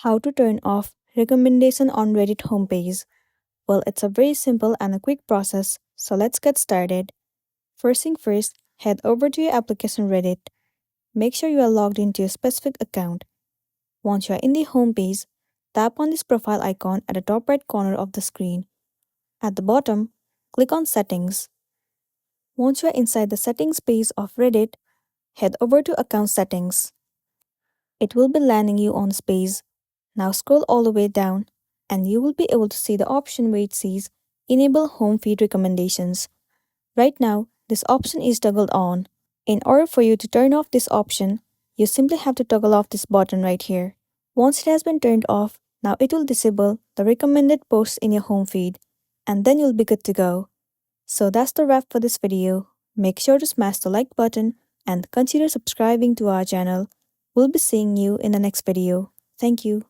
How to turn off recommendation on Reddit homepage. Well, it's a very simple and a quick process, so let's get started. First thing first, head over to your application Reddit. Make sure you are logged into your specific account. Once you are in the homepage, tap on this profile icon at the top right corner of the screen. At the bottom, click on Settings. Once you are inside the settings page of Reddit, head over to Account Settings. It will be landing you on this page. Now scroll all the way down and you will be able to see the option where it says Enable Home Feed Recommendations. Right now, this option is toggled on. In order for you to turn off this option, you simply have to toggle off this button right here. Once it has been turned off, now it will disable the recommended posts in your home feed, and then you'll be good to go. So that's the wrap for this video. Make sure to smash the like button and consider subscribing to our channel. We'll be seeing you in the next video. Thank you.